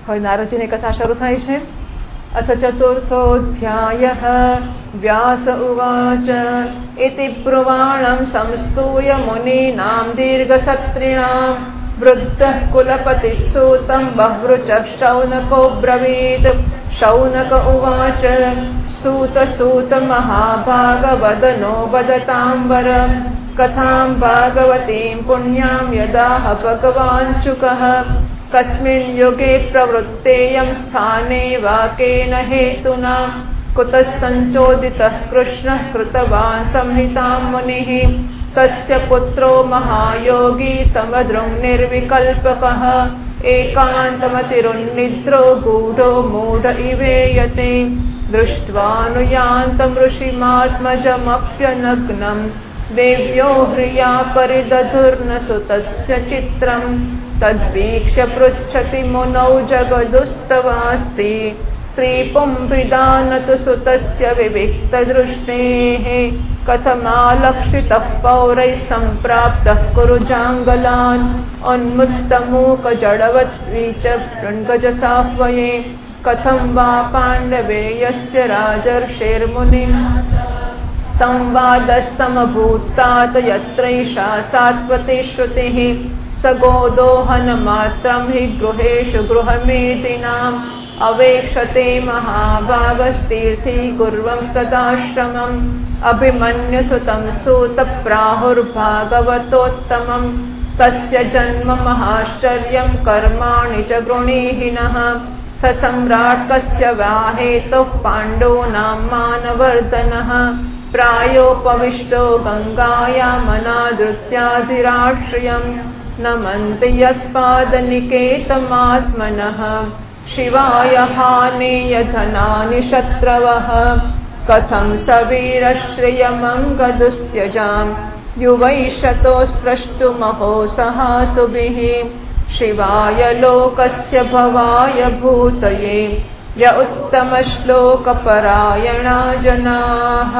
હવે નારદજીની કથા શરૂ થાય છે. अथ चतुर्थोऽध्यायः. व्यास उवाच इति ब्रुवाणं संस्तूय मुनीनां दीर्घसत्रिणां वृद्धः कुलपतिः सूतं बभ्रुचः शौनको ब्रवीत्. शौनक उवाच सूत सूत महाभागवदनो वदतां वर कथां भागवतीं पुण्यां यदाह भगवान् शुकः. कस्मिन् युगे प्रवृत्तेयं स्थाने वा केन हेतुना कुतः सञ्चोदितः कृष्णः कृतवान् संहितां मुनिः. तस्य पुत्रो महायोगी समदृङ् निर्विकल्पकः. एकान्तमतिरुन्निद्रो गूढो मूढ इवेयते. दृष्ट्वानुयान्तं ऋषिमात्मजमप्यनग्नं देव्यो ह्रिया परिदधुर्न सुतस्य चित्रम्. तद्वीक्ष्य पृच्छति मुनौ जगदुस्तवास्ति. स्त्रीपुंभिदानतु सुतस्य विविक्तदृष्टेः. कथमालक्षितः पौरैः सम्प्राप्तः कुरु जाङ्गलान्. उन्मुक्तमूकजडवद्वीच भृङ्गजसाह्वये. कथं वा पाण्डवे यस्य राजर्षेर्मुनिम् संवादः समभूत्तात यत्रैषा सात्वती श्रुतिः. स गोदोहनमात्रं हि गृहेषु गृहमेदिनाम् अवेक्षते महाभागस्तीर्थी कुर्वंस्तदाश्रमम्. अभिमन्युसुतं सूतप्राहुर्भागवतोत्तमम्. तस्य जन्म महाश्चर्यं कर्माणि च गृणीहिनः. स सम्राट् कस्य वा हेतुः पाण्डूनां मानवर्धनः. प्रायोपविष्टो गङ्गायामनादृत्याधिराश्रियम्. नमन्ति यत्पादनिकेतमात्मनः. शिवाय हानेय धनानि शत्रवः. कथं सवीरश्रियमङ्गदुस्त्यजाम् युवैषतो स्रष्टुमहो सहासुभिः. शिवाय लोकस्य भवाय भूतये य उत्तमश्लोकपरायणा जनाः.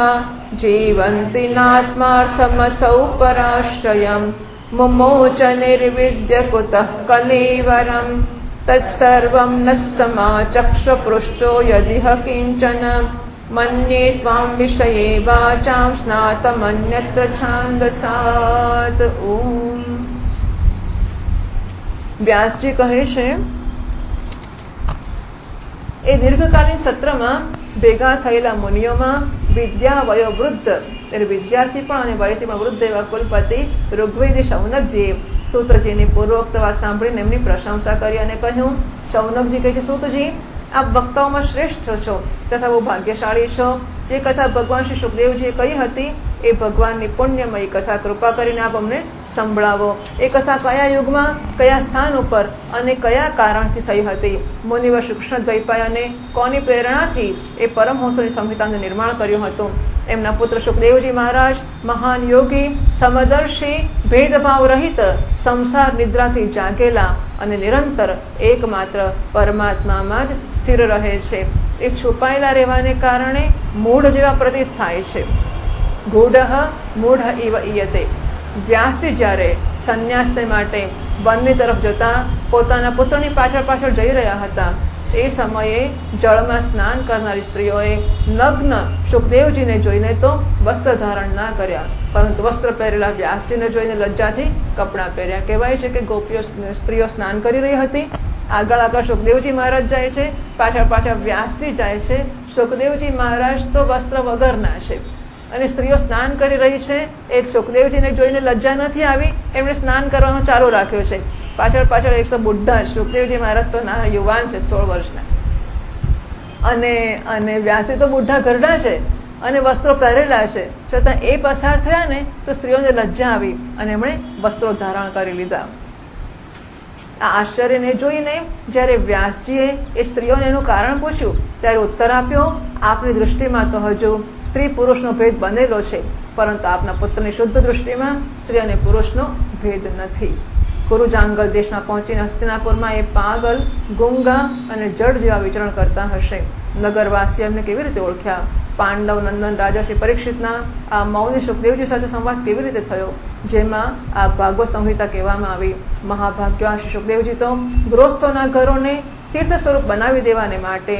जीवन्ति नात्मार्थमसौ पराश्रयम् मुमोच निर्विद्य कुतः कलेवरम्. तत्सर्वं न समाचक्षपृष्टो यदिह किञ्चन. मन्ये त्वां विषये वाचां स्नातमन्यत्र छान्दसात्. ओम. વ્યાસજી કહે છે એ દીર્ઘકાલીન સત્રમાં ભેગા થયેલા મુનિઓમાં વિદ્યા વયોવૃદ્ધ એટલે વિદ્યાર્થી પણ અને વયથી પણ વૃદ્ધ એવા કુલપતિ ઋગ્વેદી શૌનકજીએ સૂતજીની પૂર્વોક્ત વાત સાંભળીને એમની પ્રશંસા કરી અને કહ્યું. શૌનકજી કહે છે, સૂતજી આપ વક્તાઓમાં શ્રેષ્ઠ છો તથા બહુ ભાગ્યશાળી છો. જે કથા ભગવાન શ્રી સુખદેવજીએ કહી હતી એ ભગવાનની પુણ્યમયી કથા કૃપા કરીને આપ અમને સંભળાવો. એ કથા કયા યુગમાં કયા સ્થાન ઉપર અને કયા કારણથી થઈ હતી. મુનિવર કૃષ્ણદ્વૈપાયને કોની પ્રેરણાથી એ પરમહંસોની સંહિતાનું નિર્માણ કર્યું હતું. એમના પુત્ર સુખદેવજી મહારાજ મહાન યોગી સમદર્શી ભેદભાવ રહિત સંસાર નિદ્રાથી જાગેલા અને નિરંતર એકમાત્ર પરમાત્મામાં જ સ્થિર રહે છે. એ છુપાયેલા રહેવાને કારણે મૂઢ જેવા પ્રતીત થાય છે. ગૂઢ મૂઢ ઇવ ઈયતે. વ્યાસજી જ્યારે સંન્યાસને માટે વનની તરફ જતા પોતાના પુત્રની પાછળ પાછળ જઈ રહ્યા હતા એ સમયે જળમાં સ્નાન કરનારી સ્ત્રીઓએ નગ્ન સુખદેવજીને જોઈને તો વસ્ત્ર ધારણ ના કર્યા, પરંતુ વસ્ત્ર પહેરેલા વ્યાસજીને જોઈને લજ્જાથી કપડાં પહેર્યા. કહેવાય છે કે ગોપીઓ સ્ત્રીઓ સ્નાન કરી રહી હતી. આગળ આગળ સુખદેવજી મહારાજ જાય છે, પાછળ પાછળ વ્યાસજી જાય છે. સુખદેવજી મહારાજ તો વસ્ત્ર વગરના છે અને સ્ત્રીઓ સ્નાન કરી રહી છે. એ સુખદેવજીને જોઈને લજ્જા નથી આવી, એમણે સ્નાન કરવાનું ચાલુ રાખ્યું છે. પાછળ પાછળ એક તો બુઢ્ઢા સુખદેવજી મહારાજ તો નાના યુવાન છે, 16 વર્ષના, અને વ્યાસજી તો બુઢ્ઢા ઘરડા છે અને વસ્ત્રો પહેરેલા છે. છતાં એ પસાર થયા ને તો સ્ત્રીઓને લજ્જા આવી અને એમણે વસ્ત્રો ધારણ કરી લીધા. આ આશ્ચર્યને જોઈને જયારે વ્યાસજીએ એ સ્ત્રીઓને એનું કારણ પૂછ્યું ત્યારે ઉત્તર આપ્યો, આપની દૃષ્ટિમાં તો હજુ સ્ત્રી પુરુષનો ભેદ બનેલો છે, પરંતુ આપના પુત્રની શુદ્ધ દૃષ્ટિમાં સ્ત્રી અને પુરુષનો ભેદ નથી. કુરુજાંગલ દેશમાં પહોંચીને હસ્તિનાપુરમાં એ પાગલ, ગુંગા અને જડ જેવા વિચરણ કરતા હશે. નગરવાસીઓ એમને કેવી રીતે ઓળખ્યા? પાંડવ નંદન રાજા શ્રી પરીક્ષિતના આ મૌની સુખદેવજી સાથે સંવાદ કેવી રીતે થયો, જેમાં આ ભાગવત સંહિતા કહેવામાં આવી. મહાભાગ્યવાન શ્રી સુખદેવજી તો ગૃહસ્થોના ઘરોને તીર્થ સ્વરૂપ બનાવી દેવાને માટે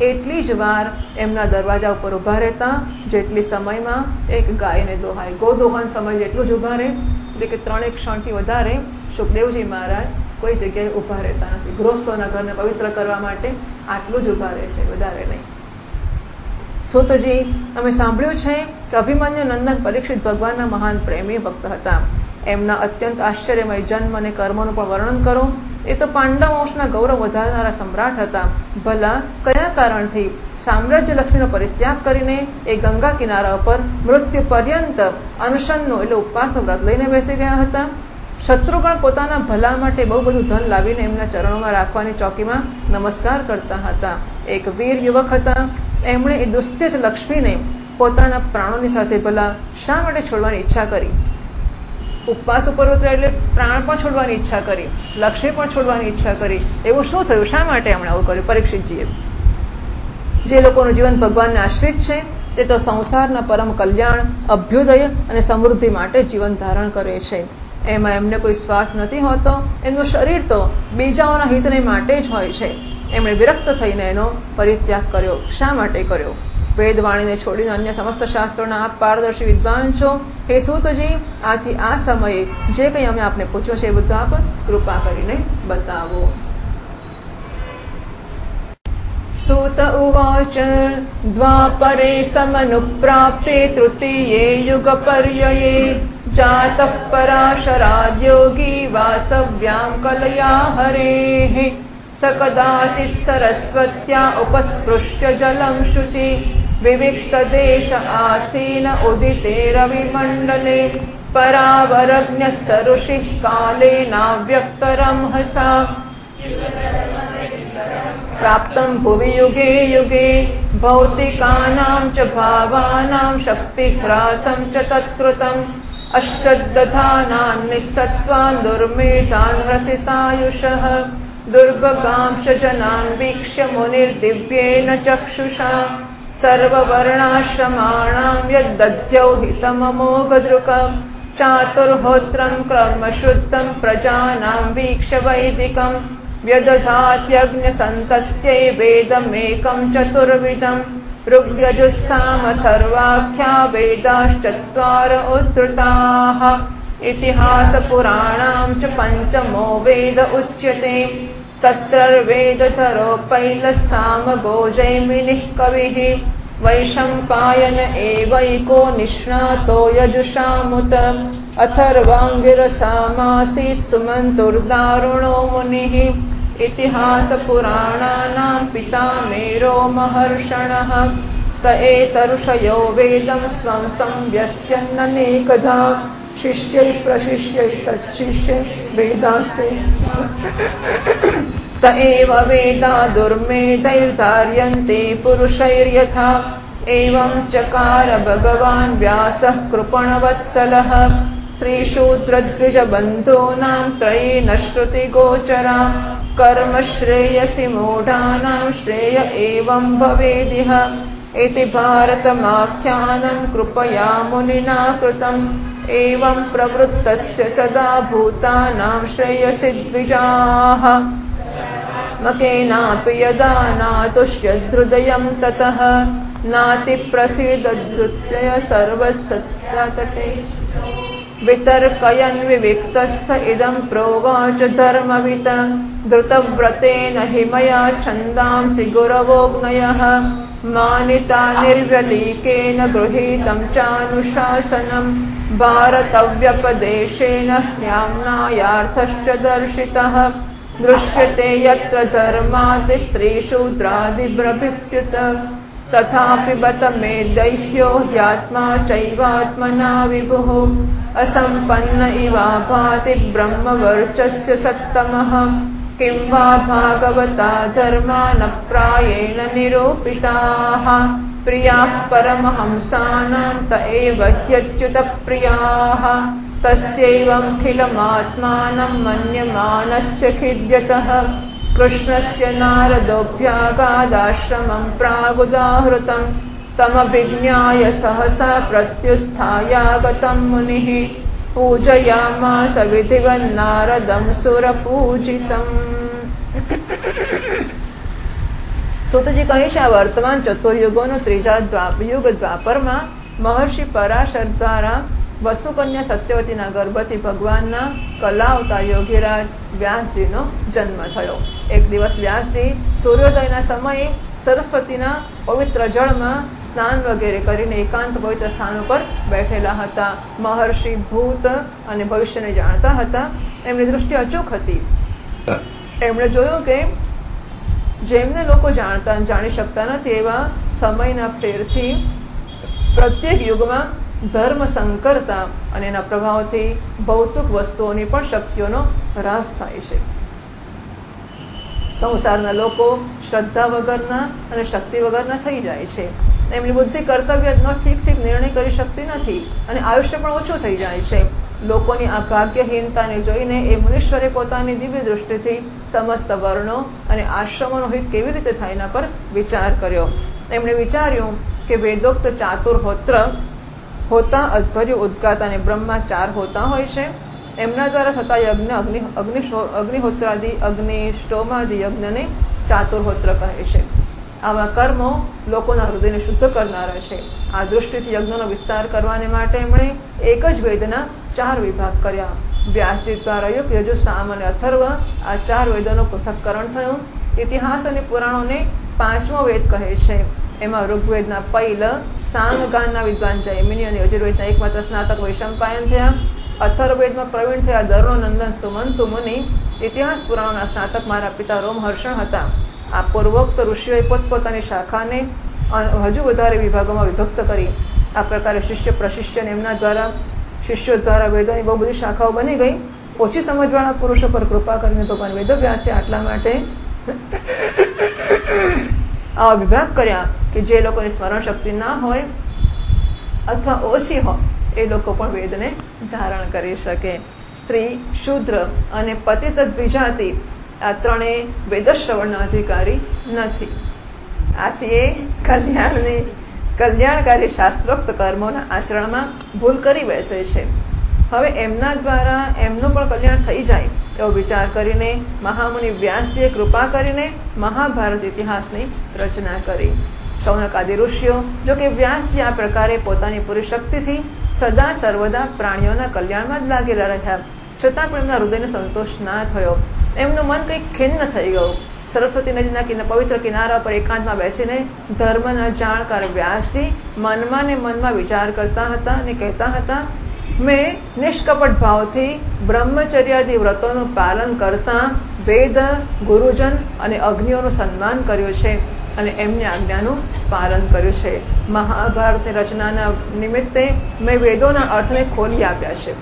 એટલી જ વાર એમના દરવાજા ઉપર ઉભા રહેતા જેટલી સમયમાં એક ગાયને દોહાય. ગોદોહન સમય જેટલું જ ઉભા રહે, એટલે કે 3 ક્ષણથી વધારે સુખદેવજી મહારાજ કોઈ જગ્યાએ ઉભા રહેતા નથી. ગૃહસ્થોના ઘરને પવિત્ર કરવા માટે આટલું જ ઉભા રહે છે, વધારે નહીં. સુતજી, અમે સાંભળ્યું છે કે અભિમન્યુ નંદન પરીક્ષિત ભગવાનના મહાન પ્રેમી ભક્ત હતા. એમના અત્યંત આશ્ચર્યમય જન્મ અને કર્મનું પણ વર્ણન કરો. એ તો પાંડવ વંશના ગૌરવ વધારનારા સમ્રાટ હતા. ભલા કયા કારણથી સામ્રાજ્ય લક્ષ્મીનો પરિત્યાગ કરીને એ ગંગા કિનારા પર મૃત્યુ પર્યંત અનશનનું એટલે ઉપવાસનું વ્રત લઈને બેસી ગયા હતા? શત્રુગણ પોતાના ભલા માટે બહુ બધું ધન લાવીને એમના ચરણોમાં રાખવાની ચોકીમાં નમસ્કાર કરતા હતા. એક વીર યુવક હતા. એમણે એ દુસ્ત્યજ લક્ષ્મીને પોતાના પ્રાણોની સાથે ભલા શા માટે છોડવાની ઈચ્છા કરી? ઉપવાસ ઉપર ઉતર્યા એટલે પ્રાણ પણ છોડવાની ઈચ્છા કરી, લક્ષ્મી પણ છોડવાની ઈચ્છા કરી. એવું શું થયું? શા માટે એમણે આવું કર્યું? પરીક્ષિતજીએ. જે લોકોનું જીવન ભગવાનને આશ્રિત છે તે તો સંસારના પરમ કલ્યાણ, અભ્યુદય અને સમૃદ્ધિ માટે જીવન ધારણ કરે છે. એમાં એમને કોઈ સ્વાર્થ નથી હોતો. એમનું શરીર તો બીજાઓના હિતને માટે જ હોય છે. એમણે વિરક્ત થઈને એનો પરિત્યાગ કર્યો. શા માટે કર્યો? વેદવાણીને છોડીને અન્ય સમસ્ત શાસ્ત્રોના આપ પારદર્શી વિદ્વાન છો. હે સૂતજી, આથી આ સમયે જે કંઈ અમે આપને પૂછ્યો છે એ બધું આપ કૃપા કરીને બતાવો. सूत उवाच द्वापरे समनुप्राप्ते तृतीये युगपर्यये जातः पराशराद्योगी वासव्यां कलया हरेः स कदाचित् सरस्वत्या उपस्पृश्य जलं शुचि विविक्तदेश आसीन उदिते रविमण्डले परावरज्ञः सरुषिः कालेनाव्यक्तरंहसा प्राप्तं भुवि युगे युगे भौतिकानां च भावानां शक्तिह्रासं च तत्कृतम् अष्टदधानान् निस्सत्त्वान् दुर्मेधान् ह्रसितायुषः दुर्भगांश जनान् वीक्ष्य मुनिर्दिव्येन चक्षुषा सर्ववर्णाश्रमाणां यद्दध्यौ हितममोघदृक् चातुर्होत्रं क्रमश्रुतं प्रजानां वीक्ष्य वैदिकम् व्यदधात्यग्न्यसन्तत्यै वेदमेकं चतुर्विधं ऋग्यजुस्सामथर्वाख्या वेदाश्चत्वार उद्धृताः इतिहासपुराणां च पञ्चमो वेद उच्यते तत्रर्वेदधरोपैलः सामगो जैमिनिः कविः वैशम्पायन एवैको निष्णातो यजुषामुत अथर्वाङ्गिरसामासीत् सुमन्तुर्दारुणो मुनिः इतिहासपुराणानां पितामेरो महर्षणः त एतऋषयो वेदं स्वं संव्यस्यन्ननेकधा शिष्यै प्रशिष्यै तच्छिष्यै वेदास्ते त एव वेदा दुर्मेधैर्धार्यन्ते पुरुषैर्यथा एवं चकार भगवान् व्यासः कृपणवत्सलः स्त्रीशूद्रद्विजबन्धूनां त्रयेण श्रुतिगोचरा कर्म श्रेयसि मूढानां श्रेय एवं भवेदिह इति भारतमाख्यानं कृपया मुनिना कृतम् एवं प्रवृत्तस्य सदा भूतानां श्रेयसि द्विजाः मकेनापि यदा नातुष्यदृदयं ततः नातिप्रसीदधृत्य सर्वसत्यातटे वितर्कयन् विविक्तस्थ इदं प्रोवाच धर्मवित् धृतव्रतेन हि मया छन्दांसि गुरवोऽग्नयः मानिता निर्व्यलीकेन गृहीतं चानुशासनं भारतव्यपदेशेन ह्याम्नायार्थश्च दर्शितः दृश्यते यत्र धर्मादिस्त्रीशूद्रादिभ्रभिप्युत तथापि बत मे दैह्यो ह्यात्मा चैवात्मना विभुः असम्पन्न इवा भाति ब्रह्मवर्चस्य सत्तमः किं वा भागवता धर्मा न प्रायेण निरूपिताः प्रियाः परमहंसानां त एव ह्यच्युतप्रियाः तस्यैवमखिलमात्मानं मन्यमानस्य खिद्यतः कृष्णस्य नारदोऽभ्यागादाश्रमं प्रागुदाहृतं तमभिज्ञाय सहसा प्रत्युत्थायागतं मुनिः पूजयामास विधिवन्नारदं सुरपूजितम्। सूतजी કહે છે, આ વર્તમાન ચતુર્યુગોનો ત્રીજા યુગ દ્વાપરમાં મહર્ષિ પરાશર દ્વારા વસુકન્યા સત્યવતીના ગર્ભથી ભગવાનના કલાવતાર યોગીરાજ વ્યાસજીનો જન્મ થયો। એક દિવસ વ્યાસજી સૂર્યોદયના સમયે સરસ્વતીના પવિત્ર જળમાં સ્નાન વગેરે કરીને એકાંત પવિત્ર સ્થાન ઉપર બેઠેલા હતા। મહર્ષિ ભૂત અને ભવિષ્યને જાણતા હતા। એમની દૃષ્ટિ અચૂક હતી। એમણે જોયું કે જેમને લોકો જાણી શકતા નથી એવા સમયના ફેરથી પ્રત્યેક યુગમાં ધર્મ સંકરતા અને એના પ્રભાવથી ભૌતિક વસ્તુઓની પણ શક્તિઓનો હ્રાસ થાય છે। સંસારના લોકો શ્રદ્ધા વગરના અને શક્તિ વગરના થઈ જાય છે। એમની બુદ્ધિ કર્તવ્યનો ઠીક નિર્ણય કરી શકતી નથી અને આયુષ્ય પણ ઓછું થઈ જાય છે। લોકોની આ ભાગ્યહીનતાને જોઈને એ મુનીશ્વરે પોતાની દિવ્ય દૃષ્ટિથી સમસ્ત વર્ણો અને આશ્રમોનો હિત કેવી રીતે થાય એના પર વિચાર કર્યો। એમણે વિચાર્યું કે વેદોક્ત ચાતુર્હોત્ર હોતા, અધ્વર્ય, ઉદ્ગાત અને બ્રહ્મા 4 હોતા હોય છે। એમના દ્વારા થતા યજ્ઞ અગ્નિહોત્રાદિ, અગ્નિ સ્ટોમાદિ યજ્ઞને ચાતુર્હોત્ર કહે છે। આવા કર્મો લોકોના હૃદયને શુદ્ધ કરનારા છે। આ દૃષ્ટિથી યજ્ઞનો વિસ્તાર કરવાને માટે એમણે એક જ વેદના 4 વિભાગ કર્યા। વ્યાસજી દ્વારા યુગ, યજુઃ, સામ અને અથર્વ આ 4 વેદોનું પૃથક્કરણ થયું। ઇતિહાસ અને પુરાણોને 5મો વેદ કહે છે। એમાં ઋગ્વેદના પૈલ, સામગાનના વિદ્વાન જૈમિની અને યજુર્વેદના એકમાત્ર સ્નાતક વૈશંપાયન થયા। અથર્વવેદમાં પ્રવીણ થયા ધર્મનંદન સુમંતુ મુનિ। ઇતિહાસ પુરાણોના સ્નાતક મારા પિતા રોમહર્ષણ હતા। આ પૂર્વોક્ત ઋષિઓએ પોતપોતાની શાખાને હજુ વધારે વિભાગોમાં વિભક્ત કરી। આ પ્રકારે શિષ્ય પ્રશિષ્ય એમના દ્વારા શિષ્યો દ્વારા વેદોની બહુ બધી શાખાઓ બની ગઈ। ઓછી સમજવાળા પુરુષો પર કૃપા કરીને ભગવાન વેદવ્યાસે આટલા માટે આવા વિભાગ કર્યા કે જે લોકોની સ્મરણ શક્તિ ના હોય અથવા ઓછી હોય એ લોકો પણ વેદને ધારણ કરી શકે। સ્ત્રી, શૂદ્ર અને પતિત દ્વિજાતિ આ ત્રણેય વેદશ્રવણના અધિકારી નથી। આથી એ કલ્યાણકારી શાસ્ત્રોક્ત કર્મોના આચરણમાં ભૂલ કરી બેસે છે। હવે એમના દ્વારા એમનું પણ કલ્યાણ થઈ જાય એવો વિચાર કરીને મહામુનિ વ્યાસજીએ કૃપા કરીને મહાભારત ઇતિહાસની રચના કરી। શૌનક આદિ ઋષિઓ જો કે વ્યાસજી આ પ્રકારે પોતાની પૂરી શક્તિથી સદા સર્વદા પ્રાણીઓના કલ્યાણમાં જ લાગેલા રહ્યા, છતાં પણ એમના હૃદયને સંતોષ ના થયો। એમનું મન કંઈક ખિન્ન થઈ ગયું। સરસ્વતી નદીના પવિત્ર કિનારા પર એકાંતમાં બેસીને ધર્મના જાણકાર વ્યાસજી મનમાં ને મનમાં વિચાર કરતા હતા અને કહેતા હતા, મેં નિષ્કપટ ભાવથી બ્રહ્મચર્યાદિ વ્રતોનું પાલન કરતા વેદ, ગુરુજન અને અગ્નિઓનું સન્માન કર્યું છે અને એમની આજ્ઞાનું પાલન કર્યું છે। મહાભારતની રચનાના નિમિત્તે મેં વેદોના અર્થને ખોલી આપ્યા છે।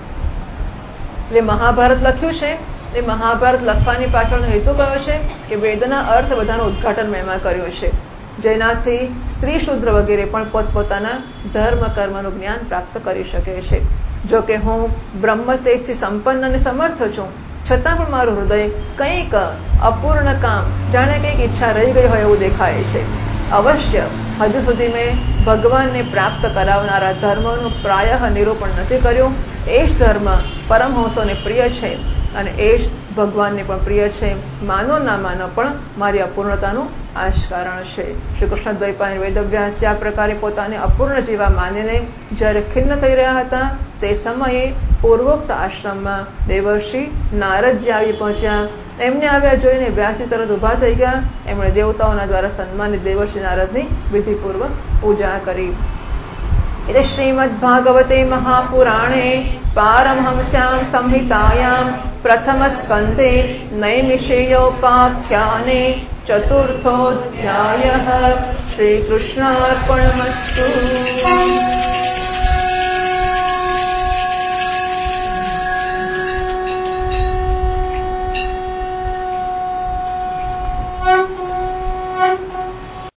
એટલે મહાભારત લખ્યું છે। એ મહાભારત લખવાની પાછળનો હેતુ કયો છે કે વેદના અર્થ બધાનું ઉદ્ઘાટન મેં એમાં કર્યું છે, જેનાથી સ્ત્રી, શૂદ્ર વગેરે પણ પોતપોતાના ધર્મ કર્મનું જ્ઞાન પ્રાપ્ત કરી શકે છે। જો કે હું બ્રહ્મ તેજથી સંપન્ન અને સમર્થ છું, છતાં પણ મારું હૃદય કંઈક અપૂર્ણ કામ, જાણે કંઈક ઈચ્છા રહી ગઈ હોય એવું દેખાય છે। અવશ્ય હજુ સુધી મેં ભગવાનને પ્રાપ્ત કરાવનારા ધર્મનું પ્રાયઃ નિરૂપણ નથી કર્યું। એ જ ધર્મ પરમહંસોને પ્રિય છે અને એ જ ભગવાનને પણ પ્રિય છે। માનો ના માનો પણ મારી અપૂર્ણતાનું આ જ કારણ છે। શ્રી કૃષ્ણ દ્વૈપાયન વેદવ્યાસ જે આ પ્રકારે પોતાને અપૂર્ણ જેવા માનીને જ્યારે ખિન્ન થઈ રહ્યા હતા તે સમયે પૂર્વોક્ત આશ્રમમાં દેવર્ષિ નારદજી આવી પહોંચ્યા। એમને આવ્યા જોઈને વ્યાસજી તરત ઉભા થઈ ગયા। એમણે દેવતાઓના દ્વારા સન્માનિત દેવર્ષિ નારદની વિધિપૂર્વક પૂજા કરી। એટલે શ્રીમદ્ભાગવતે મહાપુરાણે પારમહંસ્યામ સંહિતાયામ પ્રથમ સ્કંધે નૈમિષેયોપાખ્યાને ચતુર્થોऽધ્યાયઃ। શ્રીકૃષ્ણાર્પણમસ્તુ।